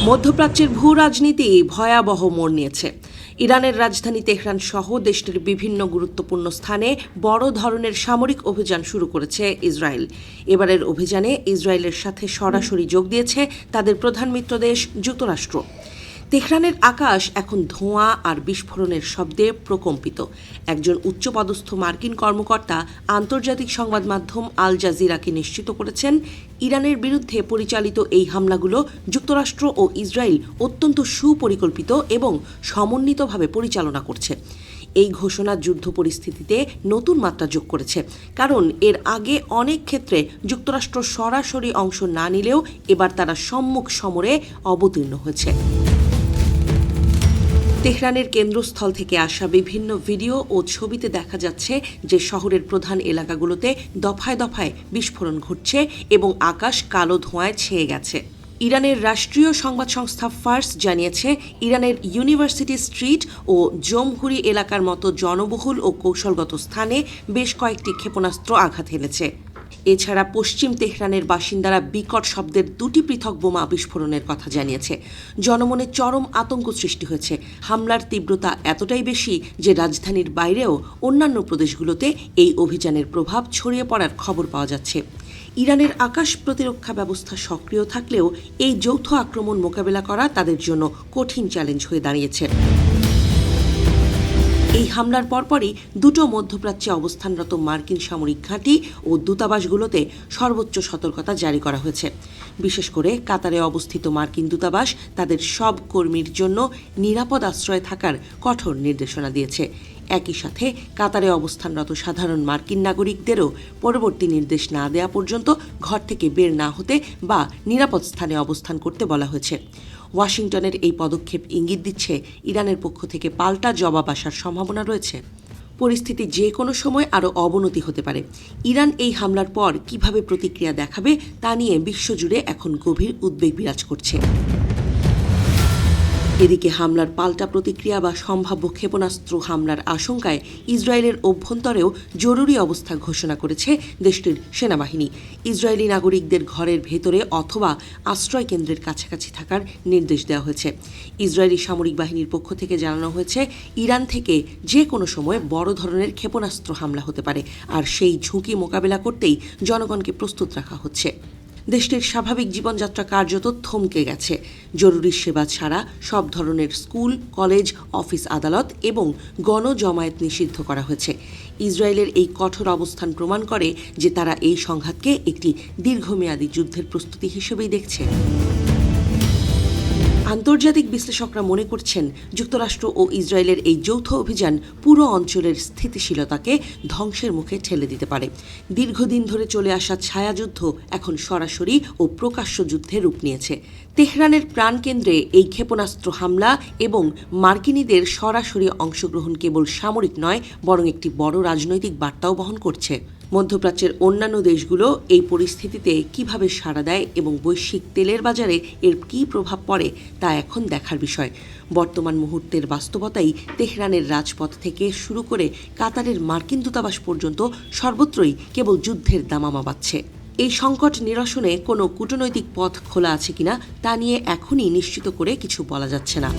মধ্যপ্রাচ্যের ভূ রাজনীতি ভয়াবহ মোড় নিয়েছে। ইরানের রাজধানী তেহরান সহ দেশটির বিভিন্ন গুরুত্বপূর্ণ স্থানে বড় ধরনের সামরিক অভিযান শুরু করেছে ইসরায়েল। এবারের অভিযানে ইসরায়েলের সাথে সরাসরি যোগ দিয়েছে তাদের প্রধান মিত্র দেশ যুক্তরাষ্ট্র। তেহরানের আকাশ এখন ধোঁয়া আর বিস্ফোরণের শব্দে প্রকম্পিত। একজন উচ্চপদস্থ মার্কিন কর্মকর্তা আন্তর্জাতিক সংবাদ মাধ্যম আল জাজিরাকে নিশ্চিত করেছেন, ইরানের বিরুদ্ধে পরিচালিত এই হামলাগুলো যুক্তরাষ্ট্র ও ইসরায়েল অত্যন্ত সুপরিকল্পিত এবং সমন্বিতভাবে পরিচালনা করছে। এই ঘোষণা যুদ্ধ পরিস্থিতিতে নতুন মাত্রা যোগ করেছে, কারণ এর আগে অনেক ক্ষেত্রে যুক্তরাষ্ট্র সরাসরি অংশ না নিলেও এবার তারা সম্মুখ সমরে অবতীর্ণ হয়েছে। তেহরানের কেন্দ্রস্থল থেকে আসা বিভিন্ন ভিডিও ও ছবিতে দেখা যাচ্ছে যে শহরের প্রধান এলাকাগুলোতে দফায় দফায় বিস্ফোরণ ঘটছে এবং আকাশ কালো ধোঁয়ায় ছেয়ে গেছে। ইরানের রাষ্ট্রীয় সংবাদ সংস্থা ফার্স জানিয়েছে, ইরানের ইউনিভার্সিটি স্ট্রিট ও জমহুরি এলাকার মতো জনবহুল ও কৌশলগত স্থানে বেশ কয়েকটি ক্ষেপণাস্ত্র আঘাত হেনেছে। এছাড়া পশ্চিম তেহরানের বাসিন্দারা বিকট শব্দের দুটি পৃথক বোমা বিস্ফোরণের কথা জানিয়েছে। জনমনে চরম আতঙ্ক সৃষ্টি হয়েছে। হামলার তীব্রতা এতটাই বেশি যে রাজধানীর বাইরেও অন্যান্য প্রদেশগুলোতে এই অভিযানের প্রভাব ছড়িয়ে পড়ার খবর পাওয়া যাচ্ছে। ইরানের আকাশ প্রতিরক্ষা ব্যবস্থা সক্রিয় থাকলেও এই যৌথ আক্রমণ মোকাবেলা করা তাদের জন্য কঠিন চ্যালেঞ্জ হয়ে দাঁড়িয়েছে। এই হামলার পরপরই দুটো মধ্যপ্রাচ্যে অবস্থানরত মার্কিন সামরিক ঘাঁটি ও দূতাবাসগুলোতে সর্বোচ্চ সতর্কতা জারি করা হয়েছে। বিশেষ করে কাতারে অবস্থিত মার্কিন দূতাবাস তাদের সব কর্মীর জন্য নিরাপদ আশ্রয়ে থাকার কঠোর নির্দেশনা দিয়েছে। একই সাথে কাতারে অবস্থানরত সাধারণ মার্কিন নাগরিকদেরও পরবর্তী নির্দেশ না দেওয়া পর্যন্ত ঘর থেকে বের না হতে বা নিরাপদ স্থানে অবস্থান করতে বলা হয়েছে। ওয়াশিংটনের এই পদক্ষেপ ইঙ্গিত দিচ্ছে, ইরানের পক্ষ থেকে পাল্টা জবাব আসার সম্ভাবনা রয়েছে। পরিস্থিতি যে কোনো সময় আরও অবনতি হতে পারে। ইরান এই হামলার পর কিভাবে প্রতিক্রিয়া দেখাবে তা নিয়ে বিশ্বজুড়ে এখন গভীর উদ্বেগ বিরাজ করছে। এদিকে হামলার পাল্টা প্রতিক্রিয়া বা সম্ভাব্য ক্ষেপণাস্ত্র হামলার আশঙ্কায় ইসরায়েলের অভ্যন্তরেও জরুরি অবস্থা ঘোষণা করেছে দেশটির সেনাবাহিনী। ইসরায়েলি নাগরিকদের ঘরের ভেতরে অথবা আশ্রয় কেন্দ্রের কাছাকাছি থাকার নির্দেশ দেওয়া হয়েছে। ইসরায়েলি সামরিক বাহিনীর পক্ষ থেকে জানানো হয়েছে, ইরান থেকে যে কোনো সময় বড় ধরনের ক্ষেপণাস্ত্র হামলা হতে পারে, আর সেই ঝুঁকি মোকাবেলা করতেই জনগণকে প্রস্তুত রাখা হচ্ছে। দেশটির স্বাভাবিক জীবনযাত্রা কার্যত থমকে গেছে। জরুরি সেবা ছাড়া সব ধরনের স্কুল, কলেজ, অফিস, আদালত এবং গণজমায়েত নিষিদ্ধ করা হয়েছে। ইসরায়েলের এই কঠোর অবস্থান প্রমাণ করে যে তারা এই সংঘাতকে একটি দীর্ঘমেয়াদী যুদ্ধের প্রস্তুতি হিসেবেই দেখছে। আন্তর্জাতিক বিশ্লেষকরা মনে করছেন, যুক্তরাষ্ট্র ও ইসরায়েলের এই যৌথ অভিযান পুরো অঞ্চলের স্থিতিশীলতাকে ধ্বংসের মুখে ঠেলে দিতে পারে। দীর্ঘদিন ধরে চলে আসা ছায়াযুদ্ধ এখন সরাসরি ও প্রকাশ্য যুদ্ধে রূপ নিয়েছে। তেহরানের প্রাণকেন্দ্রে এই ক্ষেপণাস্ত্র হামলা এবং মার্কিনীদের সরাসরি অংশগ্রহণ কেবল সামরিক নয়, বরং একটি বড় রাজনৈতিক বার্তাও বহন করছে। মধ্যপ্রাচ্যের অন্যান্য দেশগুলো এই পরিস্থিতিতে কিভাবে সাড়া দেয় এবং বৈশ্বিক তেলের বাজারে এর কী প্রভাব পড়ে তা এখন দেখার বিষয়। বর্তমান মুহূর্তের বাস্তবতাই তেহরানের রাজপথ থেকে শুরু করে কাতারের মার্কিন দূতাবাস পর্যন্ত সর্বত্রই কেবল যুদ্ধের দামামা বাজছে। এই সংকট নিরসনে কোনো কূটনৈতিক পথ খোলা আছে কিনা তা নিয়ে এখনই নিশ্চিত করে কিছু বলা যাচ্ছে না।